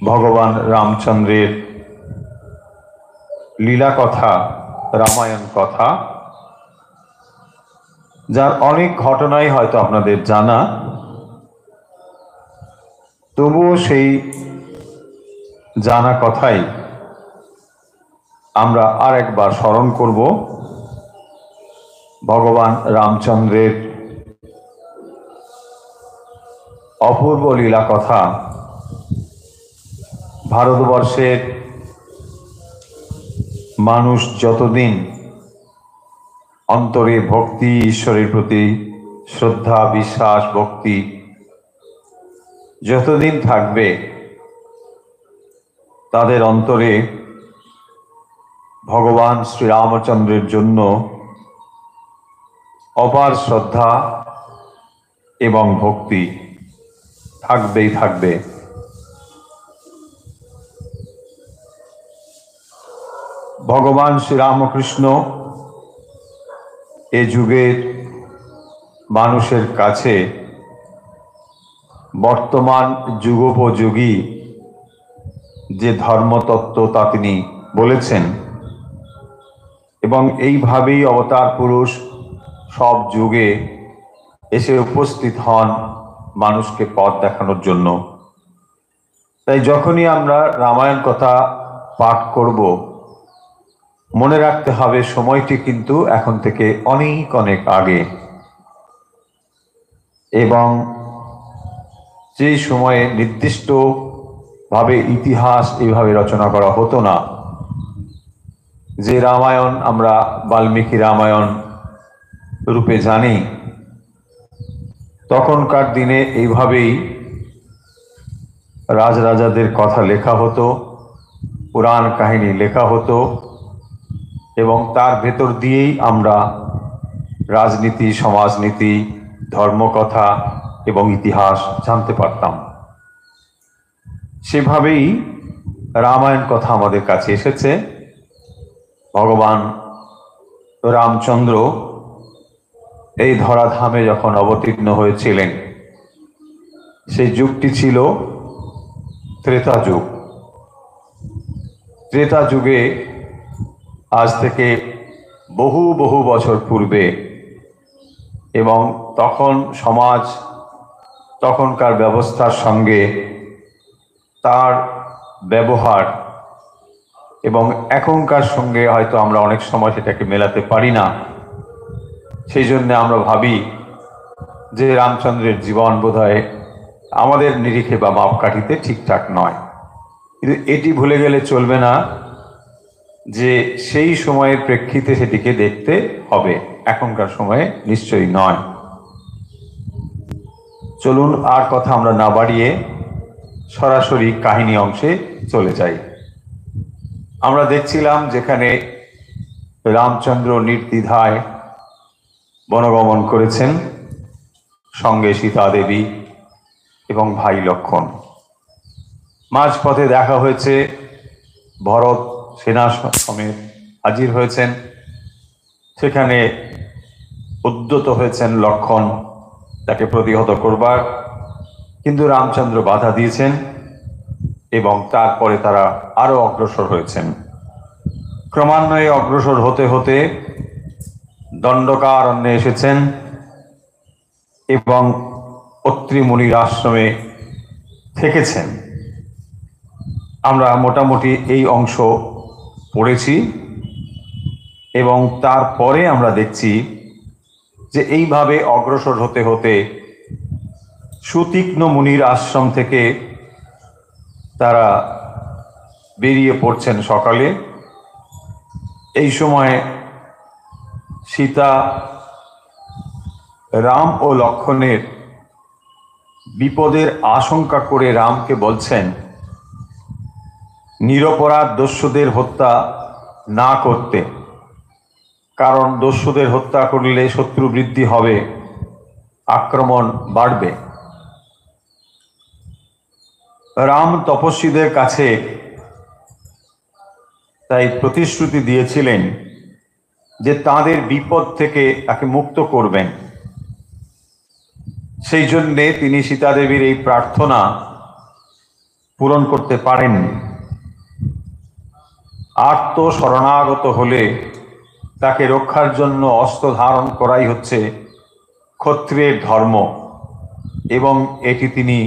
ভগবান রামচন্দ্রের লীলা কথা, রামায়ণ কথা, যার অনেক ঘটনাই হয়তো আপনাদের জানা, তবুও সেই জানা কথাই আমরা আর একবার স্মরণ করব। ভগবান রামচন্দ্রের অপূর্ব লীলা কথা ভারতবর্ষের মানুষ যতদিন অন্তরে ভক্তি, ঈশ্বরের প্রতি শ্রদ্ধা, বিশ্বাস, ভক্তি যতদিন থাকবে, তাদের অন্তরে ভগবান শ্রীরামচন্দ্রের জন্য অপার শ্রদ্ধা এবং ভক্তি থাকবেই থাকবে। ভগবান শ্রীরামকৃষ্ণ এ যুগের মানুষের কাছে বর্তমান যুগোপযোগী যে ধর্মতত্ত্ব তা তিনি বলেছেন, এবং এইভাবেই অবতার পুরুষ সব যুগে এসে উপস্থিত হন মানুষকে পথ দেখানোর জন্য। তাই যখনই আমরা রামায়ণ কথা পাঠ করব, মনে রাখতে হবে সময়টি কিন্তু এখন থেকে অনেক অনেক আগে, এবং যে সময়ে নির্দিষ্টভাবে ইতিহাস এইভাবে রচনা করা হতো না। যে রামায়ণ আমরা বাল্মীকি রামায়ণ রূপে জানি, তখনকার দিনে এইভাবেই রাজরাজাদের কথা লেখা হতো, পুরাণ কাহিনী লেখা হতো, এবং তার ভেতর দিয়েই আমরা রাজনীতি, সমাজনীতি, ধর্মকথা এবং ইতিহাস জানতে পারতাম। সেভাবেই রামায়ণ কথা আমাদের কাছে এসেছে। ভগবান রামচন্দ্র এই ধরাধামে যখন অবতীর্ণ হয়েছিলেন, সেই যুগটি ছিল ত্রেতা যুগ। ত্রেতা যুগে আজ থেকে বহু বহু বছর পূর্বে, এবং তখন সমাজ, তখনকার ব্যবস্থার সঙ্গে তার ব্যবহার এবং এখনকার সঙ্গে হয়তো আমরা অনেক সময় সেটাকে মেলাতে পারি না। সেই জন্য আমরা ভাবি যে রামচন্দ্রের জীবন বোধহয় আমাদের নিরিখে বা মাপকাঠিতে ঠিকঠাক নয়। কিন্তু এটি ভুলে গেলে চলবে না যে সেই সময়ের প্রেক্ষিতে সেটিকে দেখতে হবে, এখনকার সময়ে নিশ্চয়ই নয়। চলুন আর কথা আমরা না বাড়িয়ে সরাসরি কাহিনী অংশে চলে যাই। আমরা দেখছিলাম যেখানে রামচন্দ্র নির্দ্বিধায় বনগমন করেছেন, সঙ্গে সীতা দেবী এবং ভাই লক্ষ্মণ। মাঝপথে দেখা হয়েছে ভরত সেনা সমেত হাজির হয়েছেন। সেখানে উদ্যত হয়েছেন লক্ষ্মণ তাকে প্রতিহত করবার, কিন্তু রামচন্দ্র বাধা দিয়েছেন এবং তারপরে তারা আরো অগ্রসর হয়েছেন। ক্রমান্বয়ে অগ্রসর হতে হতে দণ্ডকারণ্যে এসেছেন এবং অত্রি মুনির আশ্রমে থেকেছেন। আমরা মোটামুটি এই অংশ পড়েছি, এবং তারপরে আমরা দেখছি যে এইভাবে অগ্রসর হতে হতে সুতীক্ষ্ণ মুনির আশ্রম থেকে তারা বেরিয়ে পড়ছেন সকালে। এই সময় সীতা রাম ও লক্ষ্মণের বিপদের আশঙ্কা করে রামকে বলছেন নিরপরাধ দস্যুদের হত্যা না করতে, কারণ দস্যুদের হত্যা করলে শত্রু বৃদ্ধি হবে, আক্রমণ বাড়বে। রাম তপস্বীদের কাছে তাই প্রতিশ্রুতি দিয়েছিলেন যে তাদের বিপদ থেকে তাকে মুক্ত করবেন। সেই জন্যে তিনি সীতা দেবীর এই প্রার্থনা পূরণ করতে পারেননি। আর্ত শরণাগত হলে তাকে রক্ষার জন্য অস্ত্র ধারণ করাই হচ্ছে ক্ষত্রিয়ের ধর্ম, এবং এটি তিনি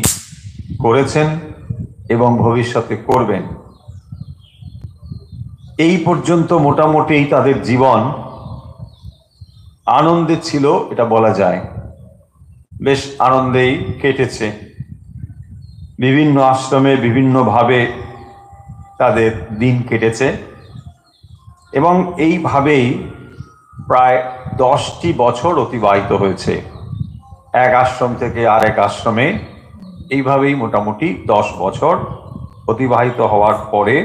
করেছেন এবং ভবিষ্যতে করবেন। এই পর্যন্ত মোটামুটি তাদের জীবন আনন্দে ছিল, এটা বলা যায়। বেশ আনন্দেই কেটেছে। বিভিন্ন আশ্রমে বিভিন্নভাবে তাদের দিন কেটেছে এবং এইভাবেই প্রায় 10টি বছর অতিবাহিত হয়েছে। এক আশ্রম থেকে আরেক আশ্রমে এইভাবেই মোটামুটি 10 বছর অতিবাহিত হওয়ার পরে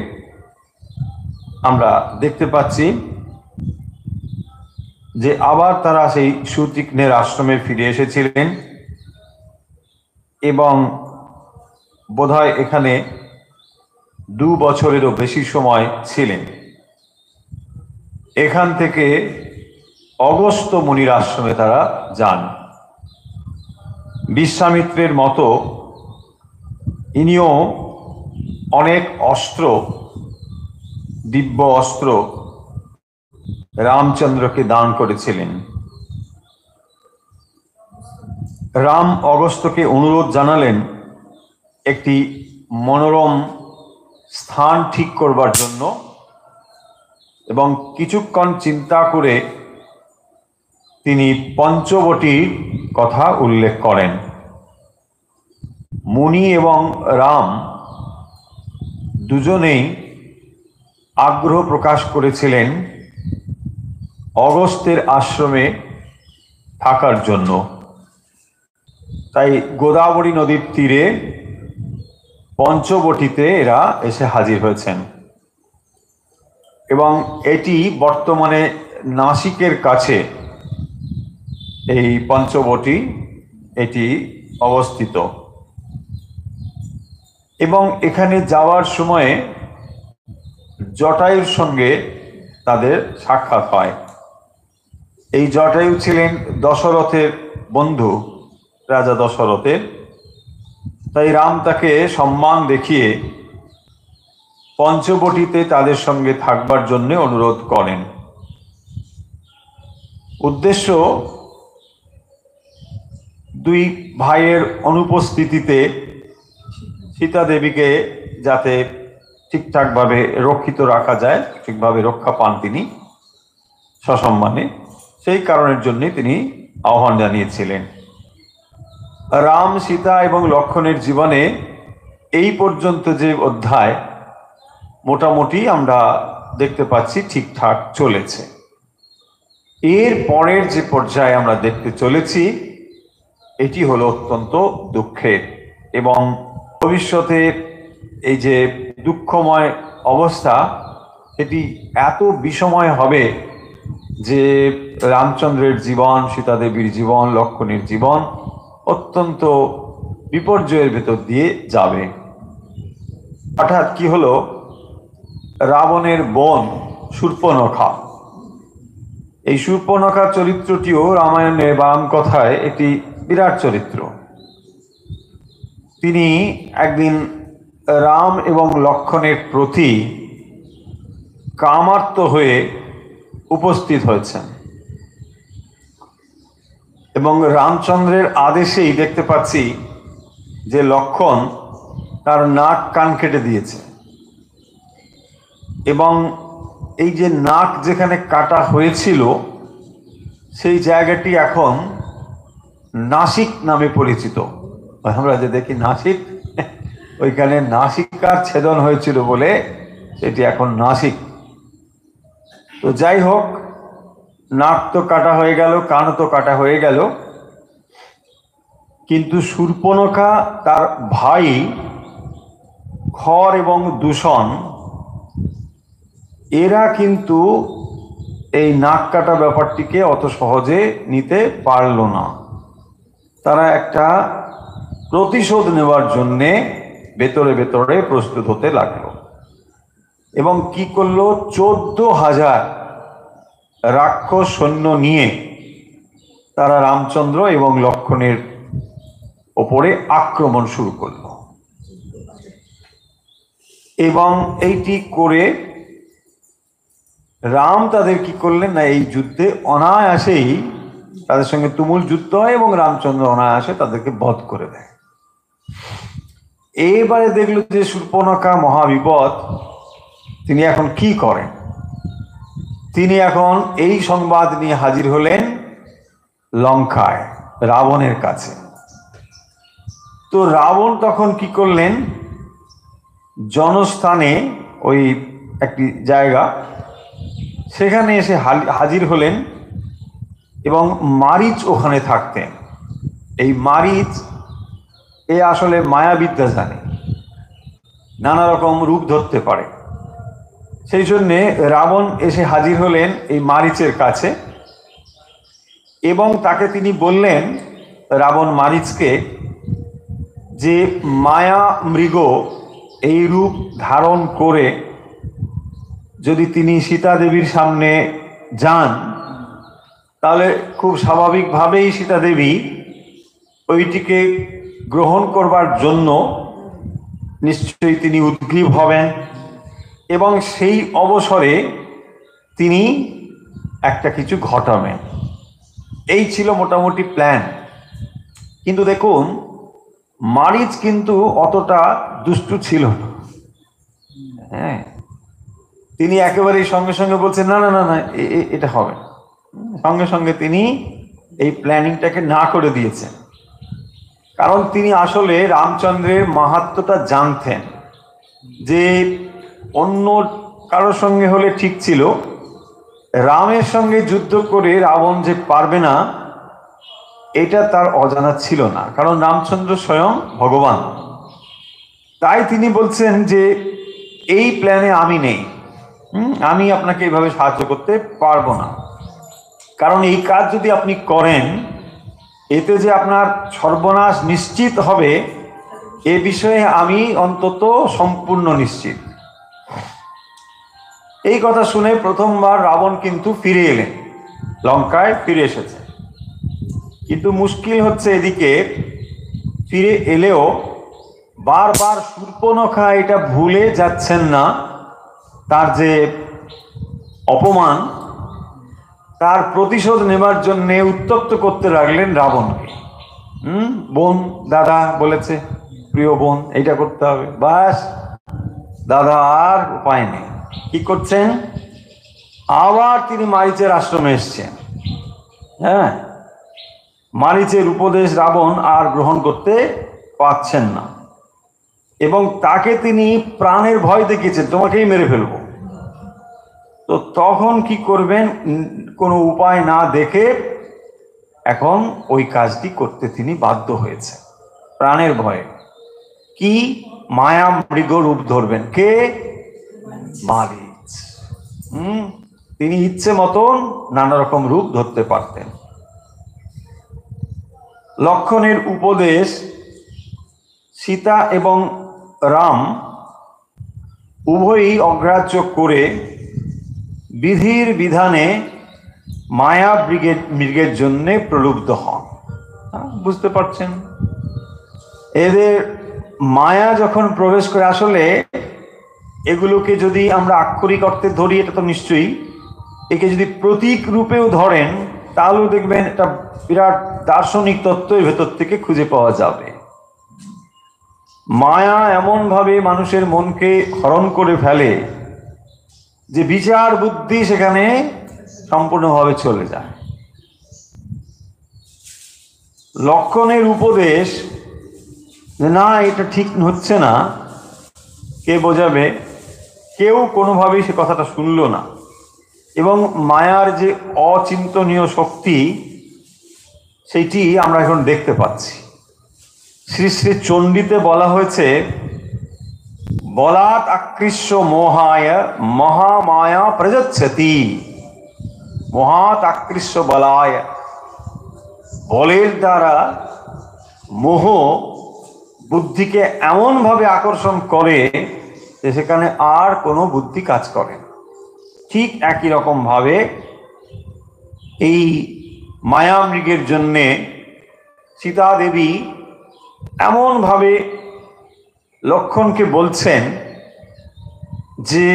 আমরা দেখতে পাচ্ছি যে আবার তারা সেই সুতীক্ষ্ণের আশ্রমে ফিরে এসেছিলেন এবং বোধহয় এখানে 2 বছরেরও বেশি সময় ছিলেন। এখান থেকে অগস্ত্য মুনির আশ্রমে তারা যান। বিশ্বামিত্রের মতো ইনিও অনেক অস্ত্র, দিব্য অস্ত্র রামচন্দ্রকে দান করেছিলেন। রাম অগস্ত্যকে অনুরোধ জানালেন একটি মনোরম স্থান ঠিক করবার জন্য এবং কিছুক্ষণ চিন্তা করে তিনি পঞ্চবটির কথা উল্লেখ করেন। মুনি এবং রাম দুজনেই আগ্রহ প্রকাশ করেছিলেন অগস্ত্যের আশ্রমে থাকার জন্য। তাই গোদাবরী নদীর তীরে পঞ্চবটিতে এরা এসে হাজির হয়েছেন এবং এটি বর্তমানে নাসিকের কাছে এই পঞ্চবটি এটি অবস্থিত এবং এখানে যাওয়ার সময়ে জটায়ুর সঙ্গে তাদের সাক্ষাৎ হয়। এই জটায়ু ছিলেন দশরথের বন্ধু, রাজা দশরথের। তাই রাম তাকে সম্মান দেখিয়ে পঞ্চবটিতে তাদের সঙ্গে থাকবার জন্য অনুরোধ করেন। উদ্দেশ্য দুই ভাইয়ের অনুপস্থিতিতে সীতা দেবীকে যাতে ঠিকঠাকভাবে রক্ষিত রাখা যায়, ঠিকভাবে রক্ষা পান তিনি সসম্মানে, সেই কারণের জন্য তিনি আহ্বান জানিয়েছিলেন। রাম, সীতা এবং লক্ষ্মণের জীবনে এই পর্যন্ত যে অধ্যায় মোটামুটি আমরা দেখতে পাচ্ছি ঠিকঠাক চলেছে। এর পরের যে পর্যায়ে আমরা দেখতে চলেছি এটি হলো অত্যন্ত দুঃখের এবং ভবিষ্যতে এই যে দুঃখময় অবস্থা এটি এত বিষময় হবে যে রামচন্দ্রের জীবন, সীতা দেবীর জীবন, লক্ষ্মণের জীবন অত্যন্ত বিপর্যয়ের ভেতর দিয়ে যাবে। হঠাৎ কি হলো, রাবণের বোন শূর্পণখা, এই শূর্পণখা চরিত্রটিও রামায়ণে বাম কথায় একটি বিরাট চরিত্র। তিনি একদিন রাম এবং লক্ষ্মণের প্রতি কামার্ত হয়ে উপস্থিত হয়েছেন এবং রামচন্দ্রের আদেশেই দেখতে পাচ্ছি যে লক্ষ্মণ তার নাক কান কেটে দিয়েছে এবং এই যে নাক যেখানে কাটা হয়েছিল সেই জায়গাটি এখন নাসিক নামে পরিচিত। আমরা যে দেখি নাসিক, ওইখানে নাসিকার ছেদন হয়েছিল বলে এটি এখন নাসিক। তো যাই হোক, নাক তো কাটা হয়ে গেল, কানও তো কাটা হয়ে গেল, কিন্তু শূর্পণখা তার ভাই খর এবং দূষণ এরা কিন্তু এই নাক কাটা ব্যাপারটিকে অত সহজে নিতে পারল না। তারা একটা প্রতিশোধ নেওয়ার জন্যে ভেতরে ভেতরে প্রস্তুত হতে লাগলো এবং কি করলো, 14,000 রাক্ষস সৈন্য নিয়ে তারা রামচন্দ্র এবং লক্ষ্মণের ওপরে আক্রমণ শুরু করলো। এবং এইটি করে রাম তাদের কি করলেন না, এই যুদ্ধে অনায়াসেই তাদের সঙ্গে তুমুল যুদ্ধ হয় এবং রামচন্দ্র অনায়াসে তাদেরকে বধ করে দেয়। এবারে দেখলো যে শূর্পণখা মহাবিপদ, তিনি এখন কি করেন। তিনি এখন এই সংবাদ নিয়ে হাজির হলেন লঙ্কায়, রাবণের কাছে। তো রাবণ তখন কি করলেন, জনস্থানে ওই একটি জায়গা, সেখানে এসে হাজির হলেন এবং মারীচ ওখানে থাকতেন। এই মারীচ এ আসলে মায়াবিদ্যা জানে, নানা রকম রূপ ধরতে পারে। সেই জন্যে রাবণ এসে হাজির হলেন এই মারীচের কাছে এবং তাকে তিনি বললেন, রাবণ মারীচকে, যে মায়া মৃগ এই রূপ ধারণ করে যদি তিনি সীতা দেবীর সামনে যান, তাহলে খুব স্বাভাবিকভাবেই সীতা দেবী ওইটিকে গ্রহণ করবার জন্য নিশ্চয়ই তিনি উদ্গ্রীব হবেন এবং সেই অবসরে তিনি একটা কিছু ঘটাবেন। এই ছিল মোটামুটি প্ল্যান। কিন্তু দেখুন, মারীচ কিন্তু অতটা দুষ্টু ছিল না। হ্যাঁ, তিনি একেবারেই সঙ্গে সঙ্গে বলছেন না না না না, এটা হবে না। সঙ্গে সঙ্গে তিনি এই প্ল্যানিংটাকে না করে দিয়েছেন, কারণ তিনি আসলে রামচন্দ্রের মাহাত্ম্যটা জানতেন যে অন্য কারোর সঙ্গে হলে ঠিক ছিল, রামের সঙ্গে যুদ্ধ করে রাবণ যে পারবে না এটা তার অজানা ছিল না, কারণ রামচন্দ্র স্বয়ং ভগবান। তাই তিনি বলছেন যে এই প্ল্যানে আমি নেই, আমি আপনাকে এইভাবে সাহায্য করতে পারবো না, কারণ এই কাজ যদি আপনি করেন এতে যে আপনার সর্বনাশ নিশ্চিত হবে এ বিষয়ে আমি অন্তত সম্পূর্ণ নিশ্চিত। এই কথা শুনে প্রথমবার রাবণ কিন্তু ফিরে এলেন, লঙ্কায় ফিরে এসেছে। কিন্তু মুশকিল হচ্ছে, এদিকে ফিরে এলেও বারবার শূর্পণখা এটা ভুলে যাচ্ছেন না, তার যে অপমান তার প্রতিশোধ নেবার জন্য উত্তপ্ত করতে লাগলেন রাবণকে। বোন, দাদা বলেছে, প্রিয় বোন, এইটা করতে হবে, বাস দাদা আর উপায় নেই। কি করছেন, আবার তিনি মারীচের আশ্রমে এসছেন। হ্যাঁ, মারীচের উপদেশ রাবণ আর গ্রহণ করতে পারছেন না এবং তাকে তিনি প্রাণের ভয় দেখিয়েছেন, তোমাকেই মেরে ফেলবো। তো তখন কি করবেন, কোনো উপায় না দেখে এখন ওই কাজটি করতে তিনি বাধ্য হয়েছে প্রাণের ভয়ে। কি, মায়া মৃগ রূপ ধরবেন। কে, মারীচ। তিনি ইচ্ছে মতন নানা রকম রূপ ধরতে পারতেন। লক্ষণের উপদেশ সীতা এবং রাম উভয়ই অগ্রাহ্য করে বিধির বিধানে মায়া মৃগের জন্য প্রলুব্ধ হন। বুঝতে পারছেন, এদের মায়া যখন প্রবেশ করে, আসলে এগুলোকে যদি আমরা আক্ষরিক অর্থে ধরি এটা তো নিশ্চয়ই, একে যদি প্রতীক রূপেও ধরেন তাহলেও দেখবেন একটা বিরাট দার্শনিক তত্ত্বের ভেতর থেকে খুঁজে পাওয়া যাবে। মায়া এমন ভাবে মানুষের মনকে হরণ করে ফেলে যে বিচার বুদ্ধি সেখানে সম্পূর্ণভাবে চলে যায়। লক্ষণের উপদেশ যে না, এটা ঠিক হচ্ছে না, কে বোঝাবে, কেউ কোনোভাবেই সে কথাটা শুনল না এবং মায়ার যে অচিন্তনীয় শক্তি সেইটি আমরা এখন দেখতে পাচ্ছি। শ্রী শ্রী চণ্ডীতে বলা হয়েছে, বলাৎ আকৃষ্য মোহায় মহামায়া প্রযচ্ছতি। মহাৎ আকৃষ্য বলায়, বলের দ্বারা মোহ বুদ্ধিকে এমনভাবে আকর্ষণ করে যে সেখানে আর কোনো বুদ্ধি কাজ করে না। ঠিক একই রকম ভাবে এই মায়ামৃগের জন্যে সীতা দেবী এমনভাবে লক্ষণকে বলছেন যে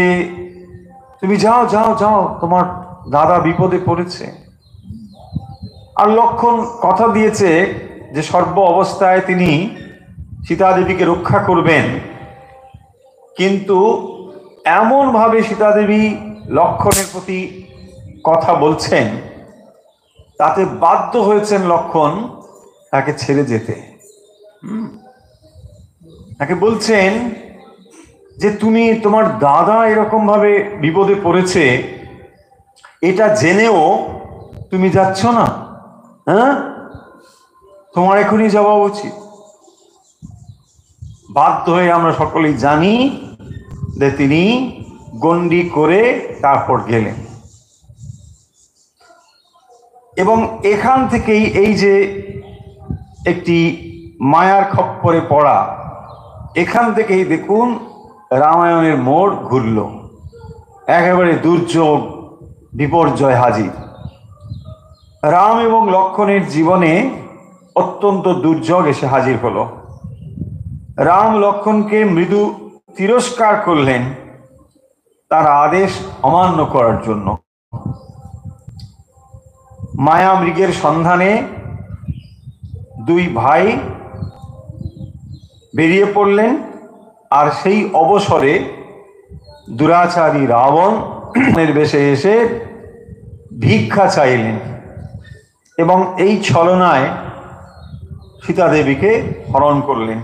তুমি যাও যাও যাও, তোমার দাদা বিপদে পড়েছে। আর লক্ষণ কথা দিয়েছে যে সর্ব অবস্থায় তিনি সীতাদেবীকে রক্ষা করবেন, কিন্তু এমন ভাবে সীতাদেবী লক্ষণের প্রতি কথা বলছেন, তাতে বাধ্য হয়েছেন লক্ষণ তাকে ছেড়ে যেতে। তাকে বলছেন যে তুমি, তোমার দাদা এরকম ভাবে বিপদে পড়েছে, এটা জেনেও তুমি যাচ্ছ না? হ্যাঁ, তোমার এখনই যাওয়া উচিত। বাধ্য হয়ে আমরা সকলেই জানি যে তিনি গণ্ডি করে তারপর গেলেন। এবং এখান থেকেই এই যে একটি মায়ার খপ্পরে পড়া, এখান থেকেই দেখুন রামায়ণের মোড় ঘুরল, একেবারে দুর্যোগ বিপর্যয় হাজির। রাম এবং লক্ষণের জীবনে অত্যন্ত দুর্যোগ এসে হাজির হলো। রাম লক্ষণকে মৃদু তিরস্কার করলেন তার আদেশ অমান্য করার জন্য। মায়া মৃগের সন্ধানে দুই ভাই বেরিয়ে পড়লেন, আর সেই অবসরে দুরাচারী রাবণের বেশে এসে ভিক্ষা চাইলেন এবং এই ছলনায় সীতাদেবীকে হরণ করলেন।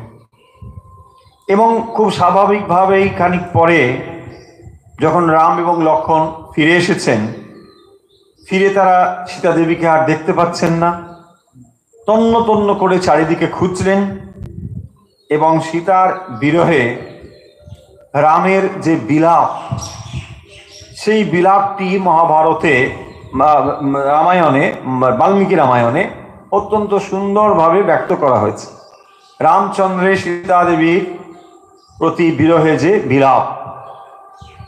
এবং খুব স্বাভাবিকভাবেই খানিক পরে যখন রাম এবং লক্ষণ ফিরে এসেছেন, ফিরে তারা সীতাদেবীকে আর দেখতে পাচ্ছেন না। তন্ন তন্ন করে চারিদিকে খুঁজলেন এবং সীতার বিরহে রামের যে বিলাপ, সেই বিলাপটি মহাভারতে রামায়ণে, বাল্মীকি রামায়ণে অত্যন্ত সুন্দরভাবে ব্যক্ত করা হয়েছে। রামচন্দ্রের সীতাদেবীর প্রতি বিরহে যে বিলাপ,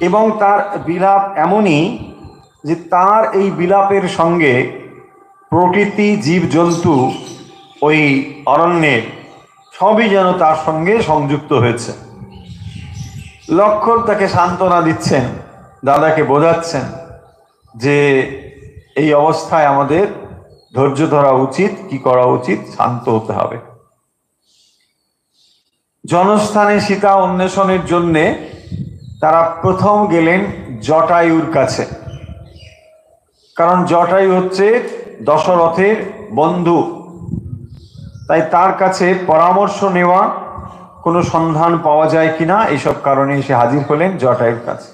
এবং তার বিলাপ এমনই যে তার এই বিলাপের সঙ্গে প্রকৃতি, জীবজন্তু, ওই অরণ্যের সবই যেন তার সঙ্গে সংযুক্ত হয়েছে। লক্ষণ তাকে সান্ত্বনা দিচ্ছেন, দাদাকে বোঝাচ্ছেন যে এই অবস্থায় আমাদের ধৈর্য ধরা উচিত, কি করা উচিত, শান্ত হতে হবে। জনস্থানে সীতা অন্বেষণের জন্যে তারা প্রথম গেলেন জটায়ুর কাছে, কারণ জটায়ু হচ্ছে দশরথের বন্ধু। তাই তার কাছে পরামর্শ নেওয়া, কোনো সন্ধান পাওয়া যায় কিনা, এইসব কারণে এসে হাজির হলেন জটায়ুর কাছে।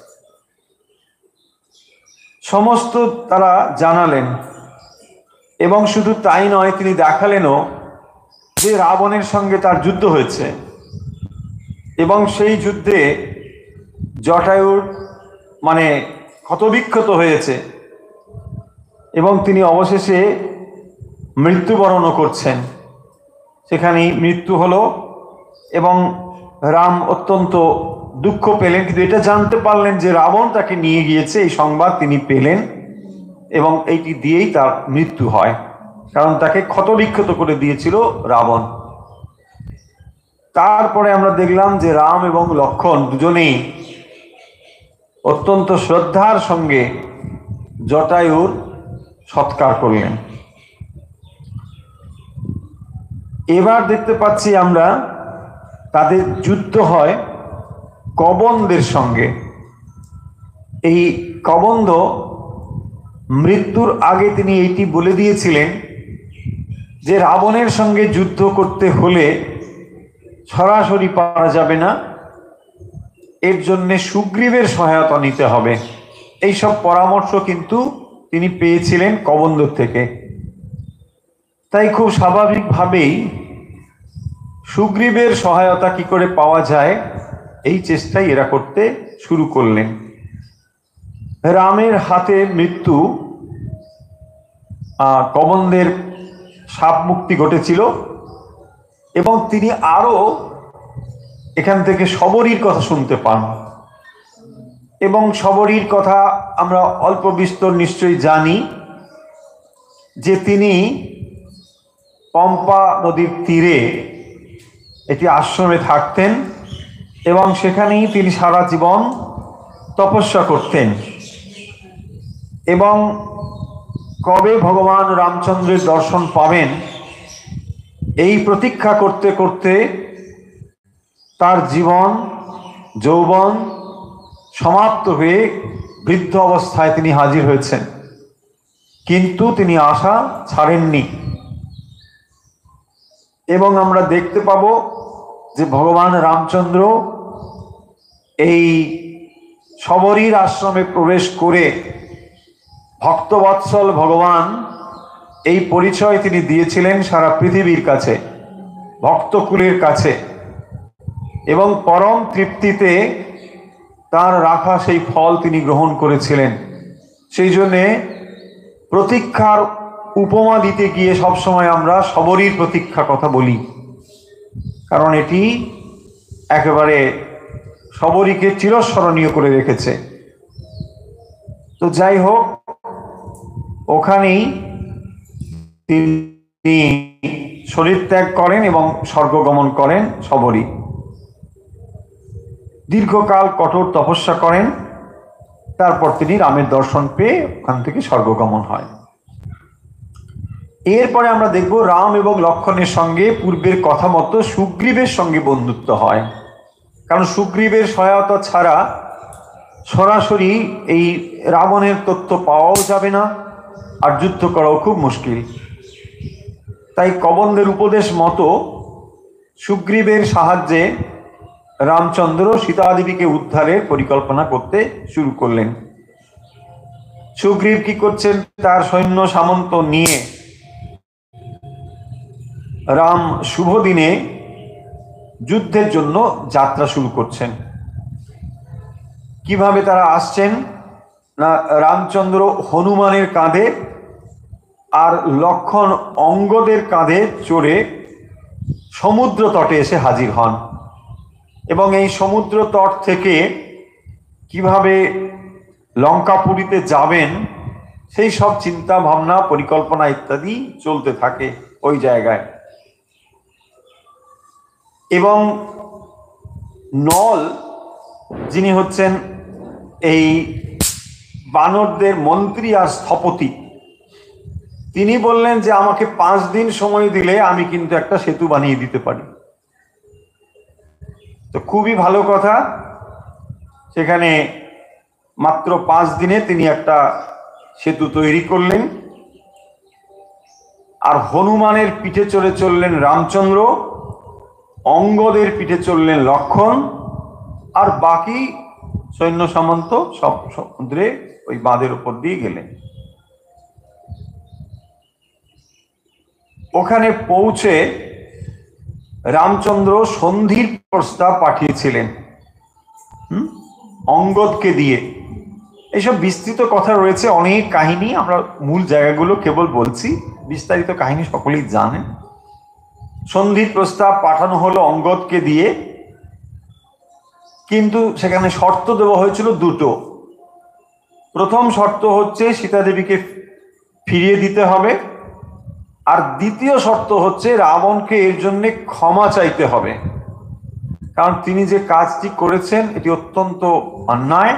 সমস্ত তারা জানালেন, এবং শুধু তাই নয়, তিনি দেখালেনও যে রাবণের সঙ্গে তার যুদ্ধ হয়েছে এবং সেই যুদ্ধে জটায়ুর মানে ক্ষতবিক্ষত হয়েছে এবং তিনি অবশেষে মৃত্যুবরণও করছেন। সেখানেই মৃত্যু হলো এবং রাম অত্যন্ত দুঃখ পেলেন, কিন্তু এটা জানতে পারলেন যে রাবণ তাকে নিয়ে গিয়েছে, এই সংবাদ তিনি পেলেন এবং এইটি দিয়েই তার মৃত্যু হয়, কারণ তাকে ক্ষতবিক্ষত করে দিয়েছিল রাবণ। তারপরে আমরা দেখলাম যে রাম এবং লক্ষণ দুজনেই অত্যন্ত শ্রদ্ধার সঙ্গে জটায়ুর সৎকার করলেন। এবার দেখতে পাচ্ছি আমরা তাদের যুদ্ধ হয় কবন্ধের সঙ্গে। এই কবন্ধ মৃত্যুর আগে তিনি এইটি বলে দিয়েছিলেন যে রাবণের সঙ্গে যুদ্ধ করতে হলে সরাসরি পারা যাবে না, এর জন্য সুগ্রীবের সহায়তা নিতে হবে। এইসব পরামর্শ কিন্তু তিনি পেয়েছিলেন কবন্ধ থেকে। তাই খুব স্বাভাবিকভাবেই সুগ্রীবের সহায়তা কি করে পাওয়া যায়, এই চেষ্টাই এরা করতে শুরু করলেন। রামের হাতে মৃত্যু, কবন্ধের সাপ মুক্তি ঘটেছিল এবং তিনি আরো এখান থেকে শবরীর কথা শুনতে পান। এবং শবরীর কথা আমরা অল্প বিস্তর নিশ্চয়ই জানি যে তিনি পম্পা নদীর তীরে একটি আশ্রমে থাকতেন এবং সেখানেই তিনি সারা জীবন তপস্যা করতেন এবং কবে ভগবান রামচন্দ্রের দর্শন পাবেন এই প্রতীক্ষা করতে করতে তার জীবন যৌবন সমাপ্ত হয়ে বৃদ্ধ অবস্থায় তিনি হাজির হয়েছেন, কিন্তু তিনি আশা ছাড়েননি। এবং আমরা দেখতে পাব যে ভগবান রামচন্দ্র এই শবরীর আশ্রমে প্রবেশ করে ভক্তবৎসল ভগবান এই পরিচয় তিনি দিয়েছিলেন সারা পৃথিবীর কাছে, ভক্তকুলের কাছে, এবং পরম তৃপ্তিতে তার রাখা সেই ফল তিনি গ্রহণ করেছিলেন। সেই জন্যে প্রতীক্ষার উপমা দিতে গিয়ে সবসময় আমরা শবরীর প্রতীক্ষা কথা বলি, কারণ এটি একেবারে শবরীকে চিরস্মরণীয় করে রেখেছে। তো যাই হোক, ওখানেই তিনি শরীর ত্যাগ করেন এবং স্বর্গগমন করেন শবরী। দীর্ঘকাল কঠোর তপস্যা করেন, তারপর তিনি রামের দর্শন পেয়ে ওখান থেকে স্বর্গগমন হয়। এরপরে আমরা দেখব রাম এবং লক্ষ্মণের সঙ্গে পূর্বের কথা মতো সুগ্রীবের সঙ্গে বন্ধুত্ব হয়, কারণ সুগ্রীবের সহায়তা ছাড়া সরাসরি এই রাবণের তথ্য পাওয়াও যাবে না, আর যুদ্ধ করাও খুব মুশকিল। তাই কবন্ধের উপদেশ মতো সুগ্রীবের সাহায্যে রামচন্দ্র সীতাদেবীকে উদ্ধারের পরিকল্পনা করতে শুরু করলেন। সুগ্রীব কি করছেন, তার সৈন্য সামন্ত নিয়ে রাম শুভ দিনে যুদ্ধের জন্য যাত্রা শুরু করছেন। কিভাবে তারা আসছেন না, রামচন্দ্র হনুমানের কাঁধে আর লক্ষ্মণ অঙ্গদের কাঁধে চড়ে সমুদ্র তটে এসে হাজির হন, এবং এই সমুদ্র তট থেকে কিভাবে লঙ্কাপুরীতে যাবেন সেই সব চিন্তা ভাবনা পরিকল্পনা ইত্যাদি চলতে থাকে ওই জায়গায়। এবং নল, যিনি হচ্ছেন এই বানরদের মন্ত্রী আর স্থপতি, তিনি বললেন যে আমাকে 5 দিন সময় দিলে আমি কিন্তু একটা সেতু বানিয়ে দিতে পারি। তো খুবই ভালো কথা, সেখানে মাত্র 5 দিনে তিনি একটা সেতু তৈরি করলেন। আর হনুমানের পিঠে চড়ে চললেন রামচন্দ্র, অঙ্গদের পিঠে চললেন লক্ষ্মণ, আর বাকি সৈন্য সামন্ত সব সমুদ্রে ওই বাঁধের উপর দিয়ে গেলেন। ওখানে পৌঁছে রামচন্দ্র সন্ধির প্রস্তাব পাঠিয়েছিলেন অঙ্গদকে দিয়ে। এইসব বিস্তৃত কথা রয়েছে, অনেক কাহিনী, আমরা মূল জায়গাগুলো কেবল বলছি, বিস্তারিত কাহিনী সকলেই জানেন। সন্ধির প্রস্তাব পাঠানো হলো অঙ্গদকে দিয়ে, কিন্তু সেখানে শর্ত দেওয়া হয়েছিল দুটো। প্রথম শর্ত হচ্ছে সীতাদেবীকে ফিরিয়ে দিতে হবে, আর দ্বিতীয় শর্ত হচ্ছে রাবণকে এর জন্য ক্ষমা চাইতে হবে, কারণ তিনি যে কাজটি করেছেন এটি অত্যন্ত অন্যায়,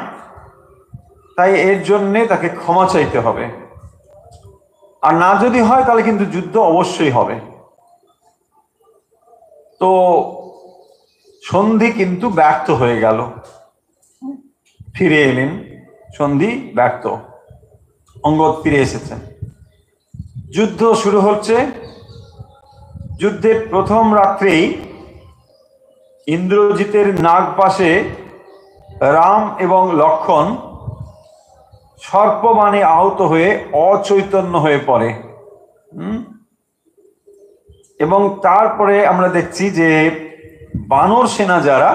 তাই এর জন্য তাকে ক্ষমা চাইতে হবে। আর না যদি হয় তাহলে কিন্তু যুদ্ধ অবশ্যই হবে। তো সন্ধি কিন্তু ব্যর্থ হয়ে গেল, ফিরে এলেন, সন্ধি ব্যর্থ, অঙ্গদ ফিরে এসেছেন। যুদ্ধ শুরু হচ্ছে। যুদ্ধের প্রথম রাত্রেই ইন্দ্রজিতের নাগপাশে রাম এবং লক্ষ্মণ সর্পবাণে আহত হয়ে অচৈতন্য হয়ে পড়ে। এবং তারপরে আমরা দেখছি যে বানর সেনা যারা,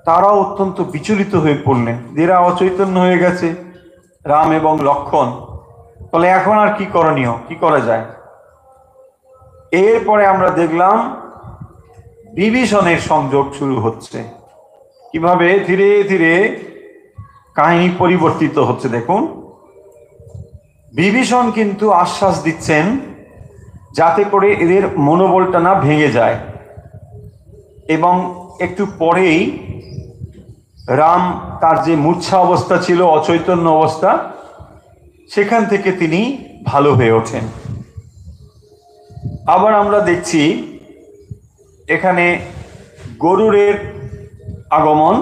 তারা অত্যন্ত বিচলিত হয়ে পড়লেন, এরা অচৈতন্য হয়ে গেছে রাম এবং লক্ষ্মণ, তাহলে এখন আর কি করণীয়, কি করা যায়? এরপরে আমরা দেখলাম বিভীষণের সংযোগ শুরু হচ্ছে, কিভাবে ধীরে ধীরে কাহিনী পরিবর্তিত হচ্ছে। দেখুন, বিভীষণ কিন্তু আশ্বাস দিচ্ছেন যাতে করে এদের মনোবলটা না ভেঙে যায়, এবং একটু পরেই রাম তার যে মূর্ছা অবস্থা ছিল, অচৈতন্য অবস্থা, সেখান থেকে তিনি ভালো হয়ে ওঠেন। আবার আমরা দেখছি এখানে গরুরের আগমন,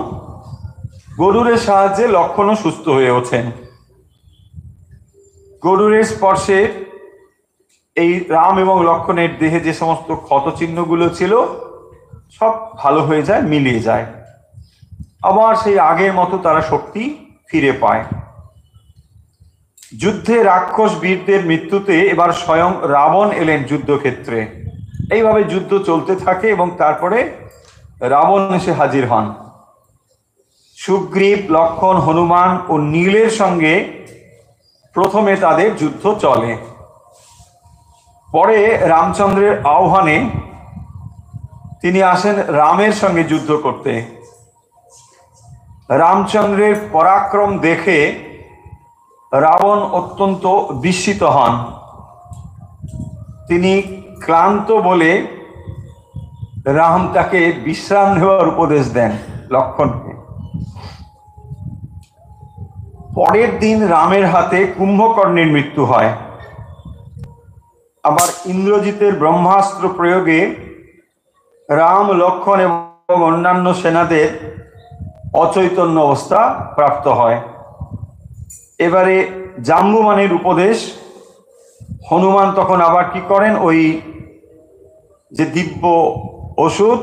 গরুরের সাহায্যে লক্ষ্মণও সুস্থ হয়ে ওঠেন। গরুরের স্পর্শে এই রাম এবং লক্ষ্মণের দেহে যে সমস্ত ক্ষতচিহ্নগুলো ছিল সব ভালো হয়ে যায়, মিলিয়ে যায়, আবার সেই আগের মতো তারা শক্তি ফিরে পায়। যুদ্ধে রাক্ষস বীরদের মৃত্যুতে এবার স্বয়ং রাবণ এলেন যুদ্ধক্ষেত্রে। এইভাবে যুদ্ধ চলতে থাকে এবং তারপরে রাবণ এসে হাজির হন। সুগ্রীব, লক্ষ্মণ, হনুমান ও নীলের সঙ্গে প্রথমে তাদের যুদ্ধ চলে। পরে রামচন্দ্রের আহ্বানে তিনি আসেন রামের সঙ্গে যুদ্ধ করতে। রামচন্দ্রের পরাক্রম দেখে রাবণ অত্যন্ত বিস্মিত হন। তিনি ক্লান্ত বলে রাম তাকে বিশ্রাম নেওয়ার উপদেশ দেন লক্ষ্মণকে। পরের দিন রামের হাতে কুম্ভকর্ণের মৃত্যু হয়। আবার ইন্দ্রজিতের ব্রহ্মাস্ত্র প্রয়োগে রাম, লক্ষ্মণ এবং অন্যান্য সেনাদের অচৈতন্য অবস্থা প্রাপ্ত হয়। এবারে জাম্বুবানের উপদেশ, হনুমান তখন আবার কি করেন, ওই যে দিব্য ওষুধ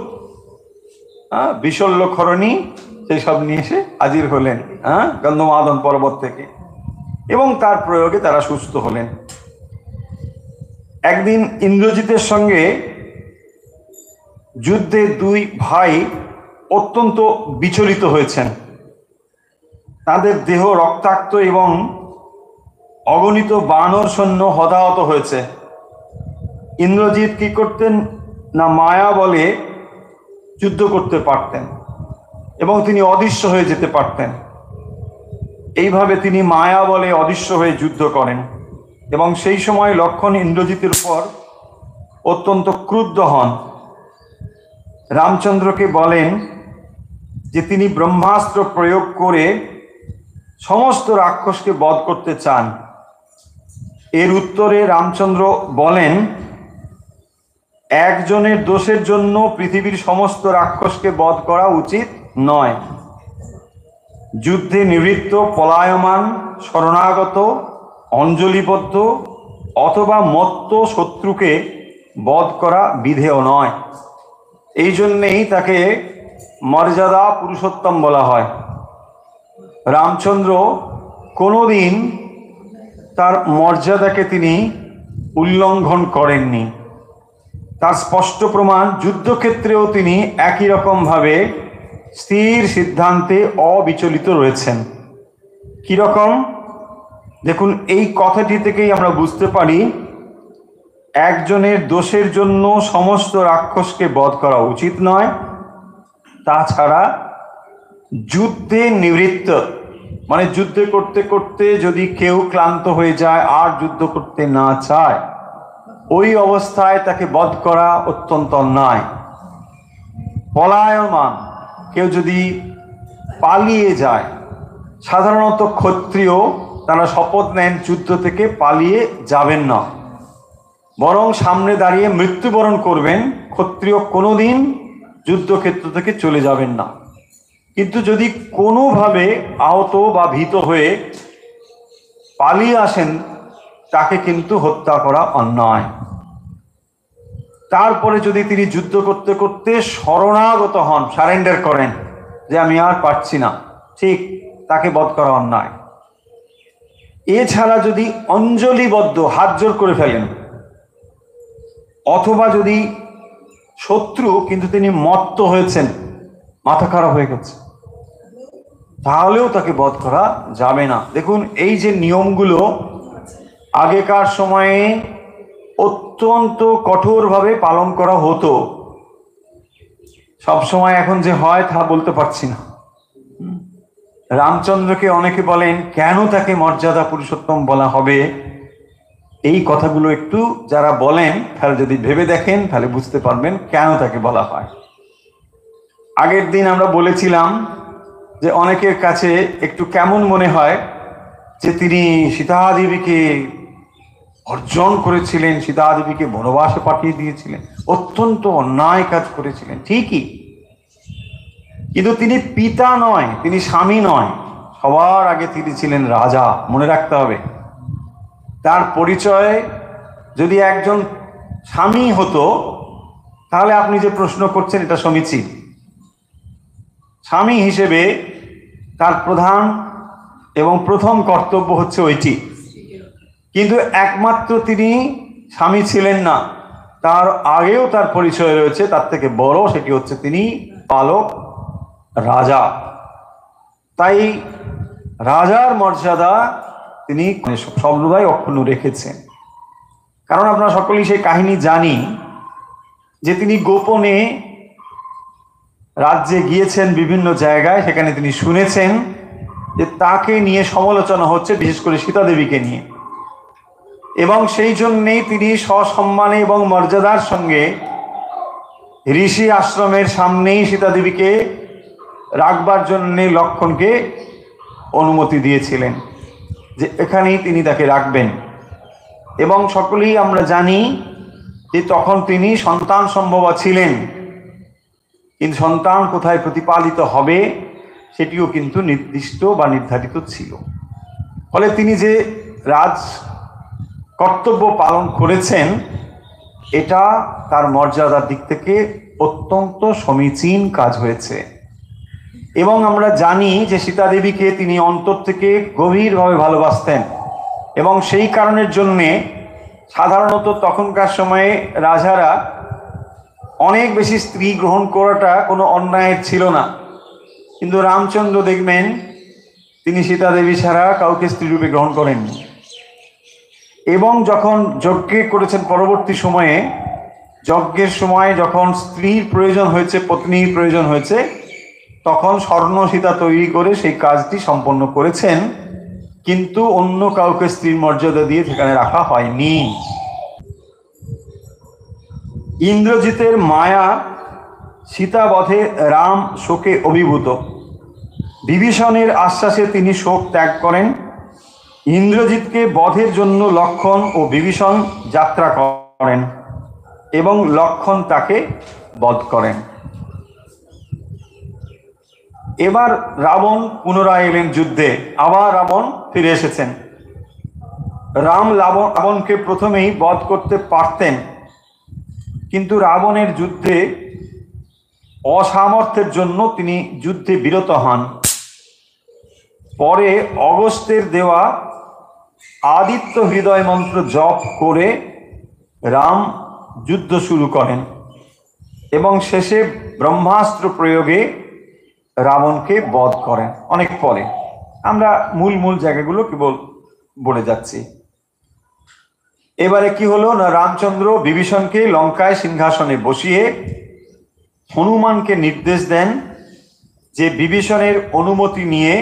বিশল্যক্ষরণী সেই সব নিয়ে এসে হাজির হলেন গন্ধমাদন পর্বত থেকে, এবং তার প্রয়োগে তারা সুস্থ হলেন। একদিন ইন্দ্রজিতের সঙ্গে যুদ্ধে দুই ভাই অত্যন্ত বিচলিত হয়েছেন। তাদের দেহ রক্তাক্ত এবং অগণিত বানর সৈন্য হতাহত হয়েছে। ইন্দ্রজিৎ কি করতেন না, মায়া বলে যুদ্ধ করতে পারতেন এবং তিনি অদৃশ্য হয়ে যেতে পারতেন। এইভাবে তিনি মায়া বলে অদৃশ্য হয়ে যুদ্ধ করেন এবং সেই সময় লক্ষ্মণ ইন্দ্রজিতের উপর অত্যন্ত ক্রুদ্ধ হন। রামচন্দ্রকে বলেন যে তিনি ব্রহ্মাস্ত্র প্রয়োগ করে সমস্ত রাক্ষসকে বধ করতে চান। এর উত্তরে রামচন্দ্র বলেন, একজনের দোষের জন্য পৃথিবীর সমস্ত রাক্ষসকে বধ করা উচিত নয়। যুদ্ধে নিবৃত্ত, পলায়মান, শরণাগত, অঞ্জলিবদ্ধ অথবা মত্ত শত্রুকে বধ করা বিধেয় নয়। এই জন্যেই তাকে মর্যাদা পুরুষোত্তম বলা হয়। রামচন্দ্র কোনোদিন তার মর্যাদাকে তিনি উল্লঙ্ঘন করেননি। তার স্পষ্ট প্রমাণ যুদ্ধক্ষেত্রেও তিনি একই রকমভাবে স্থির সিদ্ধান্তে অবিচলিত রয়েছেন। কিরকম দেখুন, এই কথাটি থেকেই আমরা বুঝতে পারি একজনের দোষের জন্য সমস্ত রাক্ষসকে বধ করা উচিত নয়। তাছাড়া যুদ্ধে নিবৃত্ত মানে যুদ্ধ করতে করতে যদি কেউ ক্লান্ত হয়ে যায় আর যুদ্ধ করতে না চায়, ওই অবস্থায় তাকে বধ করা অত্যন্ত অন্যায়। পলায়মান, কেউ যদি পালিয়ে যায়, সাধারণত ক্ষত্রিয় তারা শপথ নেন যুদ্ধ থেকে পালিয়ে যাবেন না, বরং সামনে দাঁড়িয়ে মৃত্যুবরণ করবেন। ক্ষত্রিয় কোনোদিন যুদ্ধক্ষেত্র থেকে চলে যাবেন না। কিন্তু যদি কোনোভাবে আহত বা ভীত হয়ে পালিয়ে আসেন, তাকে কিন্তু হত্যা করা অন্যায়। তারপরে যদি তিনি যুদ্ধ করতে করতে শরণাগত হন, সারেন্ডার করেন যে আমি আর পারছি না, ঠিক, তাকে বধ করা অন্যায়। এছাড়া যদি অঞ্জলিবদ্ধ, হাত জোর করে ফেলেন, অথবা যদি শত্রু কিন্তু তিনি মত্ত হয়েছেন, মাথা খারাপ হয়ে গেছে, তাহলেও তাকে বধ করা যাবে না। দেখুন, এই যে নিয়মগুলো আগেকার সময়ে অত্যন্ত কঠোরভাবে পালন করা হতো। সব সময় এখন যে হয় তা বলতে পারছি না। রামচন্দ্রকে অনেকে বলেন কেন তাকে মর্যাদা পুরুষোত্তম বলা হবে। এই কথাগুলো একটু যারা বলেন তাহলে যদি ভেবে দেখেন তাহলে বুঝতে পারবেন কেন তাকে বলা হয়। আগের দিন আমরা বলেছিলাম যে অনেকের কাছে একটু কেমন মনে হয় যে তিনি সীতা দেবীকে অর্জন করেছিলেন, সীতা দেবীকে বনবাসে পাঠিয়ে দিয়েছিলেন, অত্যন্ত অন্যায় কাজ করেছিলেন ঠিকই, কিন্তু তিনি পিতা নয়, তিনি স্বামী নয়, সবার আগে তিনি ছিলেন রাজা। মনে রাখতে হবে, তার পরিচয় যদি একজন স্বামী হতো তাহলে আপনি যে প্রশ্ন করছেন এটা সমীচীন। স্বামী হিসেবে তার প্রধান এবং প্রথম কর্তব্য হচ্ছে ওইটি, কিন্তু একমাত্র তিনি স্বামী ছিলেন না, তার আগেও তার পরিচয় রয়েছে, তার থেকে বড়, সেটি হচ্ছে তিনি পালক রাজা। তাই রাজার মর্যাদা তিনি সর্বদাই অক্ষুণ্ণ রেখেছেন। কারণ আপনারা সকলেই সেই কাহিনী জানি যে তিনি গোপনে রাজ্যে গিয়েছেন বিভিন্ন জায়গায়, সেখানে তিনি শুনেছেন যে তাকে নিয়ে সমালোচনা হচ্ছে, বিশেষ করে সীতা দেবীকে নিয়ে, এবং সেই জন্যেই তিনি সসম্মানে এবং মর্যাদার সঙ্গে ঋষি আশ্রমের সামনেই সীতা দেবীকে রাখবার জন্যে লক্ষ্মণকে অনুমতি দিয়েছিলেন যে এখানেই তিনি তাকে রাখবেন। এবং সকলেই আমরা জানি যে তখন তিনি সন্তান সম্ভবা ছিলেন, কিন্তু সন্তান কোথায় প্রতিপালিত হবে সেটিও কিন্তু নির্দিষ্ট বা নির্ধারিত ছিল। ফলে তিনি যে রাজ কর্তব্য পালন করেছেন এটা তার মর্যাদার দিক থেকে অত্যন্ত সমীচীন কাজ হয়েছে। এবং আমরা জানি যে সীতা দেবীকে তিনি অন্তর থেকে গভীরভাবে ভালোবাসতেন, এবং সেই কারণের জন্যে সাধারণত তখনকার সময়ে রাজারা অনেক বেশি স্ত্রী গ্রহণ করাটা কোনো অন্যায়ের ছিল না। কিন্তু রামচন্দ্র দেখবেন তিনি সীতা দেবী ছাড়া কাউকে স্ত্রীরূপে গ্রহণ করেননি, এবং যখন যজ্ঞ করেছেন পরবর্তী সময়ে, যজ্ঞের সময় যখন স্ত্রীর প্রয়োজন হয়েছে, পত্নীর প্রয়োজন হয়েছে, তখন স্বর্ণ সীতা তৈরি করে সেই কাজটি সম্পন্ন করেছেন, কিন্তু অন্য কাউকে স্ত্রীর মর্যাদা দিয়ে সেখানে রাখা হয়নি। ইন্দ্রজিতের মায়া সীতা বধে রাম শোকে অভিভূত, বিভীষণের আশ্বাসে তিনি শোক ত্যাগ করেন। ইন্দ্রজিৎকে বধের জন্য লক্ষ্মণ ও বিভীষণ যাত্রা করেন এবং লক্ষ্মণ তাকে বধ করেন। এবার রাবণ পুনরায় এলেন যুদ্ধে, আবার রাবণ ফিরে এসেছেন। রাবণকে প্রথমেই বধ করতে পারতেন, কিন্তু রাবণের যুদ্ধে অসামর্থ্যের জন্য তিনি যুদ্ধে বিরত হন। পরে অগস্ত্যের দেওয়া আদিত্য হৃদয় মন্ত্র জপ করে রাম যুদ্ধ শুরু করেন এবং শেষে ব্রহ্মাস্ত্র প্রয়োগে রাবণকে বধ করেন। অনেক পরে আমরা মূল জায়গাগুলো কেবল বলে যাচ্ছি। এবারে কি হলো না, রামচন্দ্র বিভীষণকে লঙ্কায় সিংহাসনে বসিয়ে হনুমানকে নির্দেশ দেন যে বিভীষণের অনুমতি নিয়ে